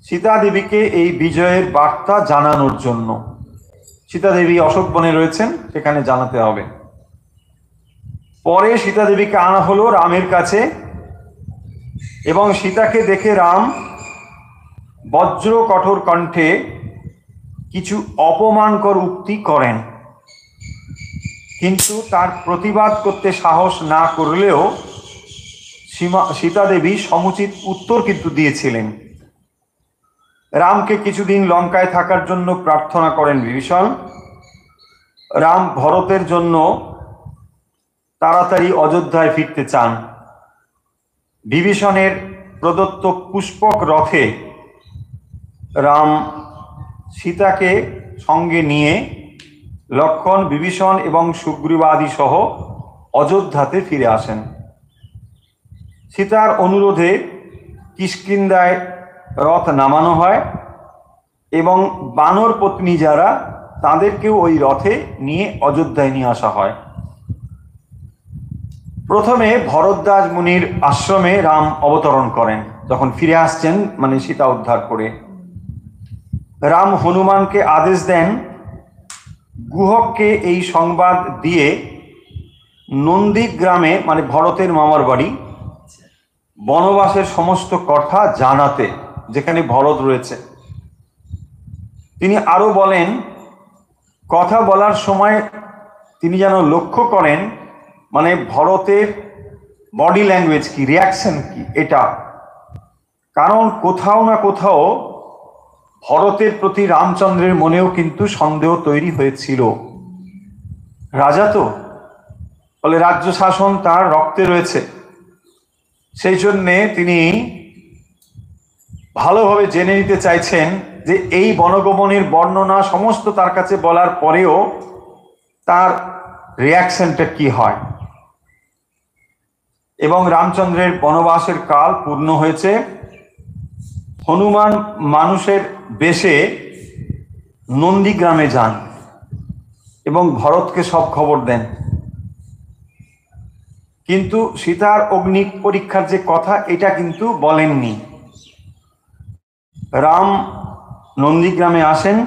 সীতা দেবীকে এই বিজয়ের বার্তা জানানোর জন্য। সীতা দেবী অশোক বনে রয়েছেন, সেখানে জানাতে হবে। পরে সীতা দেবীকে আনা হলো রামের কাছে, এবং সীতাকে দেখে রাম বজ্র কঠোর কণ্ঠে কিছু অপমানকর উক্তি করেন, কিন্তু তার প্রতিবাদ করতে সাহস না করলেও সীতা দেবী সমুচিত উত্তর কিন্তু দিয়েছিলেন। রামকে কিছুদিন লঙ্কায় থাকার জন্য প্রার্থনা করেন বিভীষণ। রাম ভরতের জন্য তাড়াতাড়ি অযোধ্যায় ফিরতে চান। বিভীষণের প্রদত্ত পুষ্পক রথে রাম সীতাকে সঙ্গে নিয়ে লক্ষ্মণ, বিভীষণ এবং সুগ্রীবাদি সহ অযোধ্যাতে ফিরে আসেন। সীতার অনুরোধে কিষ্কিন্ধায় রথ নামানো হয় এবং বানর পত্নী যারা, তাদেরকেও ওই রথে নিয়ে অযোধ্যায় নিয়ে আসা হয়। প্রথমে ভরদ্বাজ মুনির আশ্রমে রাম অবতরণ করেন যখন ফিরে আসছেন, মানে সীতা উদ্ধার করে। রাম হনুমানকে আদেশ দেন গুহককে এই সংবাদ দিয়ে নন্দীগ্রামে, মানে ভরতের মামার বাড়ি, বনবাসের সমস্ত কথা জানাতে, যেখানে ভরত রয়েছে। তিনি আরো বলেন, কথা বলার সময় তিনি যেন লক্ষ্য করেন, মানে ভরতের বডি ল্যাঙ্গুয়েজ কি, রিয়াকশন কি, এটা। কারণ কোথাও না কোথাও ভরতের প্রতি রামচন্দ্রের মনেও কিন্তু সন্দেহ তৈরি হয়েছিল। রাজা তো, বলে রাজ্য শাসন তার রক্তে রয়েছে, সেই জন্যে তিনি ভালোভাবে জেনে নিতে চাইছেন যে এই বনগমনের বর্ণনা সমস্ত তার কাছে বলার পরেও তার রিয়াকশনটা কি হয়। এবং রামচন্দ্রের বনবাসের কাল পূর্ণ হয়েছে। হনুমান মানুষের বেশে নন্দীগ্রামে যান এবং ভরতকে সব খবর দেন। কিন্তু সীতার অগ্নি পরীক্ষার যে কথা, এটা কিন্তু বলেননি। রাম নন্দীগ্রামে আসেন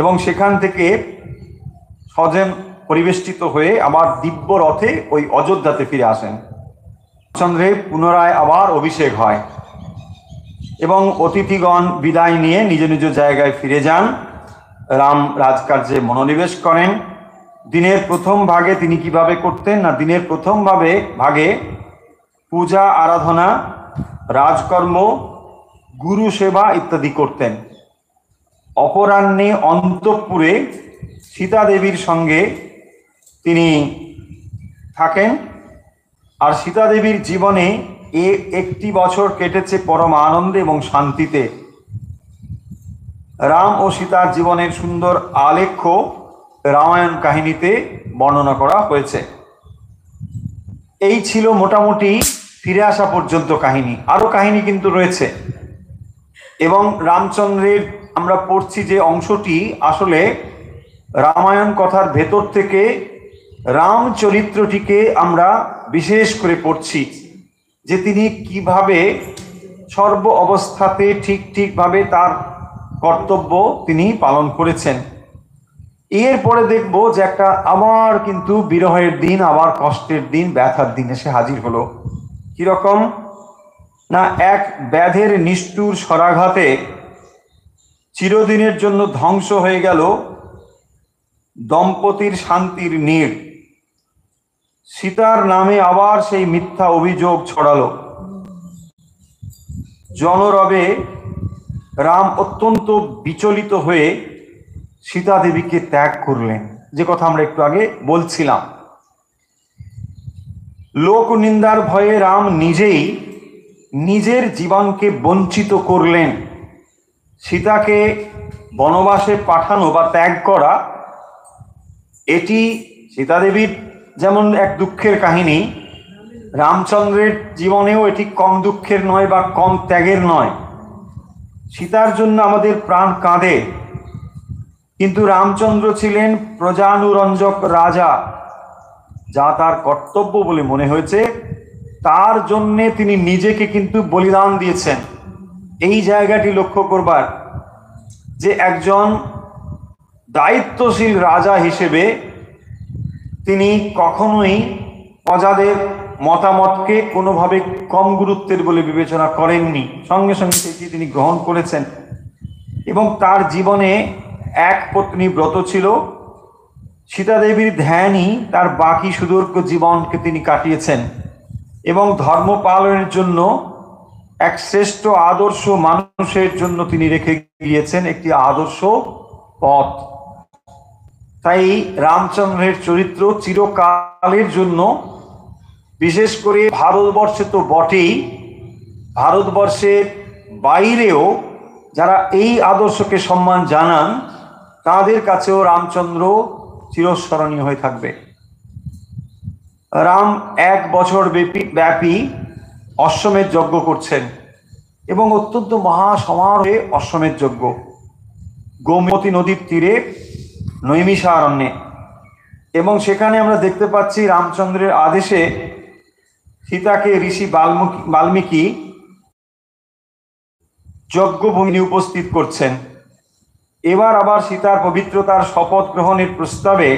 এবং সেখান থেকে স্বজন পরিবেষ্টিত হয়ে আবার দিব্য রথে ওই অযোধ্যাতে ফিরে আসেন। রামচন্দ্রের পুনরায় আবার অভিষেক হয় এবং অতিথিগণ বিদায় নিয়ে নিজ নিজ জায়গায় ফিরে যান। রাম রাজকার্যে মনোনিবেশ করেন। দিনের প্রথম ভাগে তিনি কিভাবে করতেন না, দিনের প্রথম ভাগে পূজা আরাধনা, রাজকর্ম, গুরু সেবা ইত্যাদি করতেন। অপরাহ্নে অন্তঃপুরে সীতা দেবীর সঙ্গে তিনি থাকেন। আর সীতা দেবীর জীবনে একটি বছর কেটেছে পরম আনন্দে এবং শান্তিতে। রাম ও সীতার জীবনের সুন্দর আলেখ্য রামায়ণ কাহিনীতে বর্ণনা করা হয়েছে। এই ছিল মোটামুটি ফিরে আসা পর্যন্ত কাহিনী। আরো কাহিনী কিন্তু রয়েছে। এবং রামচন্দ্রের আমরা পড়ছি যে অংশটি আসলে রামায়ণ কথার ভেতর থেকে রাম চরিত্রটিকে আমরা বিশেষ করে পড়ছি, যে তিনি কিভাবে সর্ব অবস্থাতে ঠিকভাবে তার কর্তব্য তিনি পালন করেছেন। এরপরে দেখব যে একটা আবার কিন্তু বিরহের দিন, আবার কষ্টের দিন, ব্যথার দিন এসে হাজির হলো। কিরকম না, এক ব্যাধের নিষ্ঠুর সরাঘাতে চিরদিনের জন্য ধ্বংস হয়ে গেল দম্পতির শান্তির নীড়। সীতার নামে আবার সেই মিথ্যা অভিযোগ ছড়ালো। জনরবে রাম অত্যন্ত বিচলিত হয়ে সীতা দেবীকে ত্যাগ করলেন, যে কথা আমরা একটু আগে বলছিলাম। লোক নিন্দার ভয়ে রাম নিজেই নিজের জীবনকে বঞ্চিত করলেন। সীতাকে বনবাসে পাঠানো বা ত্যাগ করা, এটি সীতা দেবীর যেমন এক দুঃখের কাহিনী, রামচন্দ্রের জীবনেও এটি কম দুঃখের নয় বা কম ত্যাগের নয়। সীতার জন্য আমাদের প্রাণ কাঁদে, কিন্তু রামচন্দ্র ছিলেন প্রজানুরঞ্জক রাজা, যা তার কর্তব্য বলে মনে হয়েছে, তার জন্যে তিনি নিজেকে কিন্তু বলিদান দিয়েছেন। এই জায়গাটি লক্ষ্য করবার, যে একজন দায়িত্বশীল রাজা হিসেবে তিনি কখনোই প্রজাদের মতামতকে কোনোভাবে কম গুরুত্বের বলে বিবেচনা করেননি, সঙ্গে সঙ্গে সেটি তিনি গ্রহণ করেছেন। এবং তার জীবনে এক পত্নী ব্রত ছিল। সীতা দেবীর ধ্যানই তার বাকি সুদীর্ঘ জীবনকে তিনি কাটিয়েছেন এবং ধর্ম পালনের জন্য এক শ্রেষ্ঠ আদর্শ মানুষের জন্য তিনি রেখে গিয়েছেন একটি আদর্শ পথ। তাই রামচন্দ্রের চরিত্র চিরকালের জন্য, বিশেষ করে ভারতবর্ষে তো বটেই, ভারতবর্ষের বাইরেও যারা এই আদর্শকে সম্মান জানান, তাদের কাছেও রামচন্দ্র চিরস্মরণীয় হয়ে থাকবে। রাম 1 বছর ব্যাপী অশ্বমেধ যজ্ঞ করছেন এবং অত্যন্ত মহাসমারোহে অশ্বমেধ যজ্ঞ গোমতী নদীর তীরে নৈমিষারণ্যে। এবং সেখানে আমরা দেখতে পাচ্ছি রামচন্দ্রের আদেশে সীতাকে ঋষি বাল্মীকি যজ্ঞভূমি উপস্থিত করছেন। এবার আবার সীতার পবিত্রতার শপথ গ্রহণের প্রস্তাবে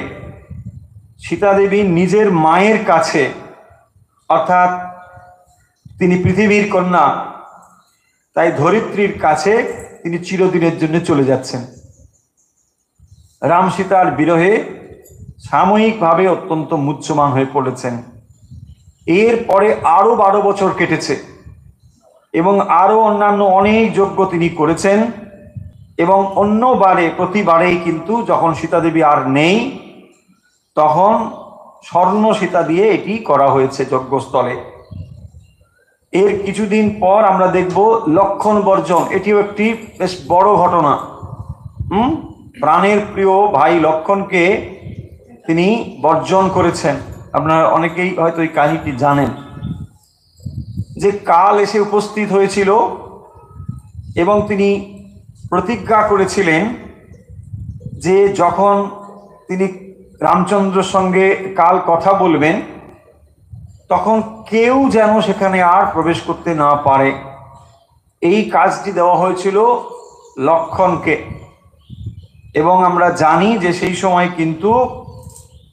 সীতা দেবী নিজের মায়ের কাছে, অর্থাৎ তিনি পৃথিবীর কন্যা, তাই ধরিত্রীর কাছে তিনি চিরদিনের জন্য চলে যাচ্ছেন। রাম সীতার বিরহে সাময়িকভাবে অত্যন্ত মুহ্যমান হয়ে পড়েছেন। এরপরে আরো 12 বছর কেটেছে এবং আরো অন্যান্য অনেক যজ্ঞ তিনি করেছেন এবং অন্যবারে প্রতিবারেই কিন্তু যখন সীতা দেবী আর নেই তখন স্বর্ণ সীতা দিয়ে এটি করা হয়েছে যজ্ঞস্থলে। এর কিছুদিন পর আমরা দেখব লক্ষণ বর্জন। এটিও একটি বেশ বড় ঘটনা। প্রাণের প্রিয় ভাই লক্ষণকে তিনি বর্জন করেছেন। আপনারা অনেকেই হয়তো এই কাহিনীটি জানেন যে কাল এসে উপস্থিত হয়েছিল এবং তিনি প্রতিজ্ঞা করেছিলেন যে যখন তিনি রামচন্দ্রের সঙ্গে কাল কথা বলবেন তখন কেউ যেন সেখানে আর প্রবেশ করতে না পারে। এই কাজটি দেওয়া হয়েছিল লক্ষণকে এবং আমরা জানি যে সেই সময় কিন্তু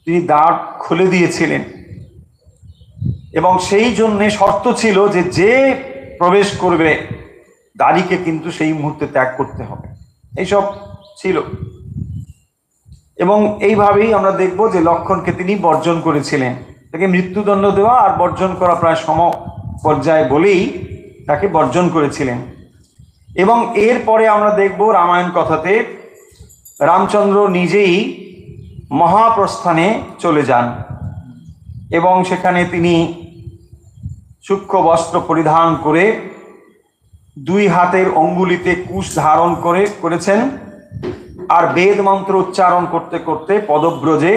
তিনি দ্বার খুলে দিয়েছিলেন এবং সেই জন্যে শর্ত ছিল যে যে প্রবেশ করবে দ্বারীকে কিন্তু সেই মুহূর্তে ত্যাগ করতে হবে। এইসব ছিল এবং এইভাবেই আমরা দেখব যে লক্ষণকে তিনি বর্জন করেছিলেন। তাকে মৃত্যুদণ্ড দেওয়া আর বর্জন করা প্রায় সম পর্যায়ে বলেই তাকে বর্জন করেছিলেন। এবং এরপরে আমরা দেখব রামায়ণ কথাতে রামচন্দ্র নিজেই মহাপ্রস্থানে চলে যান এবং সেখানে তিনি সূক্ষ্ম বস্ত্র পরিধান করে 2 হাতের অঙ্গুলিতে কুশ ধারণ করেছেন আর বেদ মন্ত্র উচ্চারণ করতে করতে পদব্রজে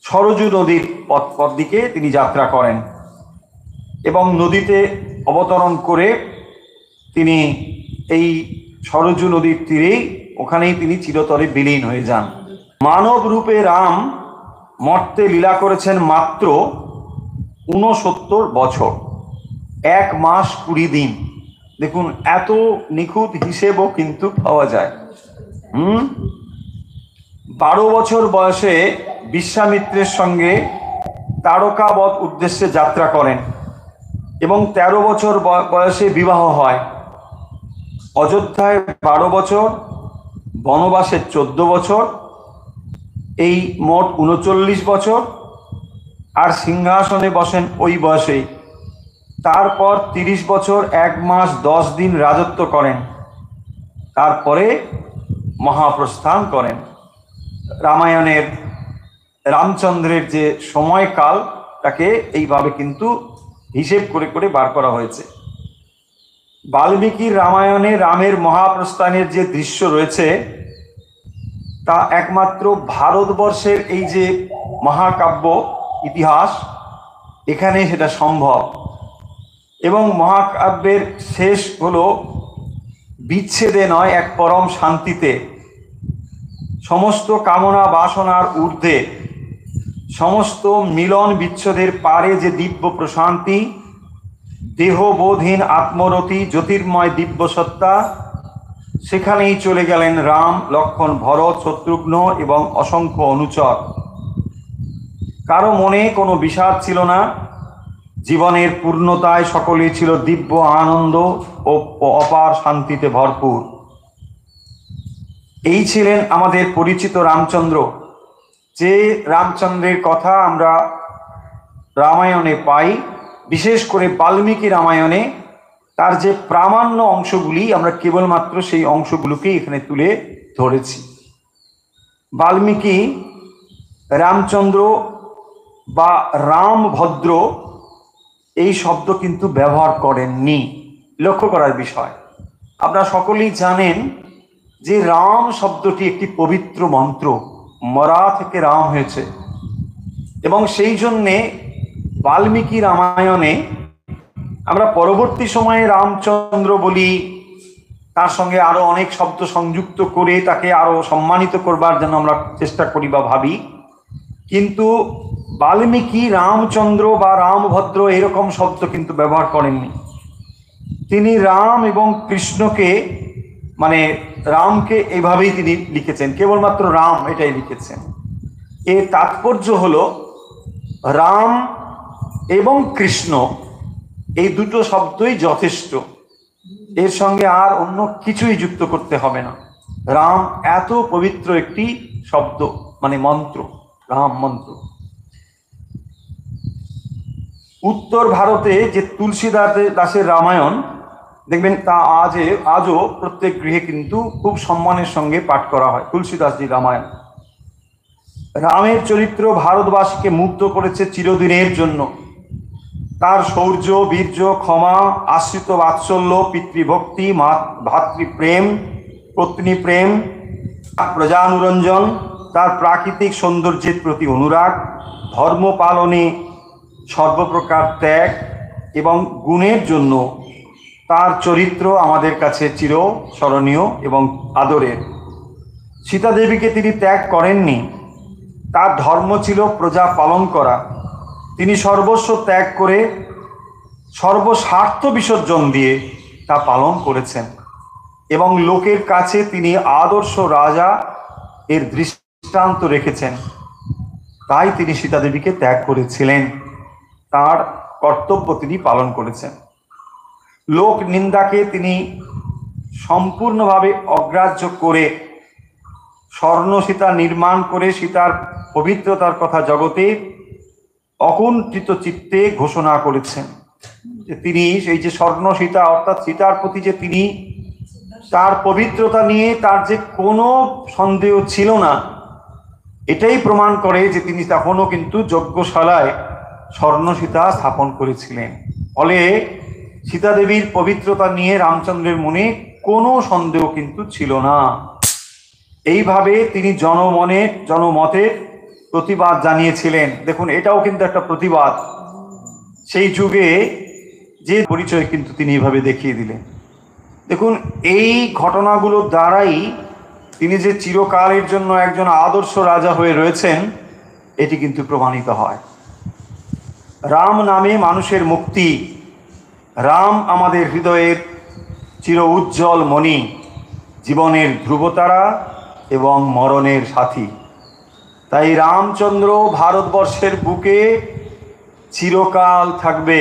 সরজু নদীর পথ দিকে তিনি যাত্রা করেন এবং নদীতে অবতরণ করে তিনি এই সরজু নদীর তীরেই ওখানেই তিনি চিরতরে বিলীন হয়ে যান। মানব রূপে রাম মর্তে লীলা করেছেন মাত্র 69 বছর, 1 মাস 20 দিন। দেখুন, এত নিখুঁত হিসেবও কিন্তু পাওয়া যায়। 12 বছর বয়সে বিশ্বামিত্রের সঙ্গে তারকাবধ উদ্দেশ্যে যাত্রা করেন এবং 13 বছর বয়সে বিবাহ হয়। অযোধ্যায় 12 বছর, বনবাসে 14 বছর, এই মোট 39 বছর। আর সিংহাসনে বসেন ওই বয়সেই। তারপর 30 বছর 1 মাস 10 দিন রাজত্ব করেন, তারপরে মহাপ্রস্থান করেন। রামায়ণের রামচন্দ্রের যে সময়কাল তাকে এইভাবে কিন্তু হিসেব করে করে বার করা হয়েছে। বাল্মীকির রামায়ণে রামের মহাপ্রস্থানের যে দৃশ্য রয়েছে তা একমাত্র ভারতবর্ষের এই যে মহাকাব্য ইতিহাস এখানে সেটা সম্ভব। এবং মহাকাব্যের শেষ হলো বিচ্ছেদে নয়, এক পরম শান্তিতে। সমস্ত কামনা বাসনার ঊর্ধ্বে, সমস্ত মিলন বিচ্ছেদের পারে যে দিব্য প্রশান্তি, দেহবোধহীন আত্মরতি, জ্যোতির্ময় দিব্য সত্তা, সেখানেই চলে গেলেন রাম, লক্ষ্মণ, ভরত, শত্রুঘ্ন এবং অসংখ্য অনুচর। কারো মনে কোনো বিষাদ ছিল না। জীবনের পূর্ণতায় সকলেই ছিল দিব্য আনন্দ ও অপার শান্তিতে ভরপুর। এই ছিলেন আমাদের পরিচিত রামচন্দ্র। যে রামচন্দ্রের কথা আমরা রামায়ণে পাই, বিশেষ করে বাল্মীকি রামায়ণে, তার যে প্রামাণ্য অংশগুলি আমরা কেবলমাত্র সেই অংশগুলোকেই এখানে তুলে ধরেছি। বাল্মীকি রামচন্দ্র বা রামভদ্র এই শব্দ কিন্তু ব্যবহার করেননি। লক্ষ্য করার বিষয়, আপনারা সকলেই জানেন যে রাম শব্দটি একটি পবিত্র মন্ত্র, মরা থেকে রাম হয়েছে এবং সেই জন্যে বাল্মীকি রামায়ণে আমরা পরবর্তী সময়ে রামচন্দ্র বলি, তার সঙ্গে আরো অনেক শব্দ সংযুক্ত করে তাকে আরো সম্মানিত করবার জন্য আমরা চেষ্টা করি বা ভাবি, কিন্তু বাল্মীকি রামচন্দ্র বা রামভদ্র এরকম শব্দ কিন্তু ব্যবহার করেননি। তিনি রাম এবং কৃষ্ণকে, মানে রামকে এইভাবেই তিনি লিখেছেন, কেবলমাত্র রাম এটাই লিখেছেন। এর তাৎপর্য হলো রাম এবং কৃষ্ণ এই দুটো শব্দই যথেষ্ট, এর সঙ্গে আর অন্য কিছুই যুক্ত করতে হবে না। রাম এত পবিত্র একটি শব্দ, মানে মন্ত্র, রাম মন্ত্র। উত্তর ভারতে যে তুলসীদাসের রামায়ণ দেখবেন, তা আজও প্রত্যেক গৃহে কিন্তু খুব সম্মানের সঙ্গে পাঠ করা হয়, তুলসীদাসজির রামায়ণ। রামের চরিত্র ভারতবাসীকে মুগ্ধ করেছে চিরদিনের জন্য। তার শৌর্য, বীর্য, ক্ষমা, আশ্রিত বাৎসল্য, পিতৃভক্তি, ভাতৃপ্রেম, পত্নী প্রেম, প্রজানুরঞ্জন, তার প্রাকৃতিক সৌন্দর্যের প্রতি অনুরাগ, ধর্ম পালনে সর্বপ্রকার ত্যাগ এবং গুণের জন্য তার চরিত্র আমাদের কাছে চিরস্মরণীয় এবং আদরের। সীতা দেবীকে তিনি ত্যাগ করেননি, তার ধর্ম ছিল প্রজা পালন করা। তিনি সর্বস্ব ত্যাগ করে সর্বস্বার্থ বিসর্জন দিয়ে তা পালন করেছেন এবং লোকের কাছে তিনি আদর্শ রাজা এর দৃষ্টান্ত রেখেছেন। তাই তিনি সীতা দেবীকে ত্যাগ করেছিলেন, তার কর্তব্য তিনি পালন করেছেন। লোক নিন্দাকে তিনি সম্পূর্ণভাবে অগ্রাহ্য করে স্বর্ণ সীতা নির্মাণ করে সীতার পবিত্রতার কথা জগতে অকুণ্ঠিত চিত্তে ঘোষণা করেছেন যে তিনি সেই যে স্বর্ণ সীতা, অর্থাৎ সীতার প্রতি যে তিনি তার পবিত্রতা নিয়ে তার যে কোনো সন্দেহ ছিল না, এটাই প্রমাণ করে যে তিনি তখনও কিন্তু যজ্ঞশালায় স্বর্ণ সীতা স্থাপন করেছিলেন। ফলে সীতা দেবীর পবিত্রতা নিয়ে রামচন্দ্রের মনে কোনো সন্দেহ কিন্তু ছিল না। এইভাবে তিনি জনমতে প্রতিবাদ জানিয়েছিলেন। দেখুন, এটাও কিন্তু একটা প্রতিবাদ। সেই যুগে যে পরিচয় কিন্তু তিনি এইভাবে দেখিয়ে দিলেন। দেখুন, এই ঘটনাগুলোর দ্বারাই তিনি যে চিরকালের জন্য একজন আদর্শ রাজা হয়ে রয়েছেন এটি কিন্তু প্রমাণিত হয়। রাম নামে মানুষের মুক্তি। রাম আমাদের হৃদয়ের চির উজ্জ্বল মণি, জীবনের ধ্রুবতারা এবং মরণের সাথী। তাই রামচন্দ্র ভারতবর্ষের বুকে চিরকাল থাকবে।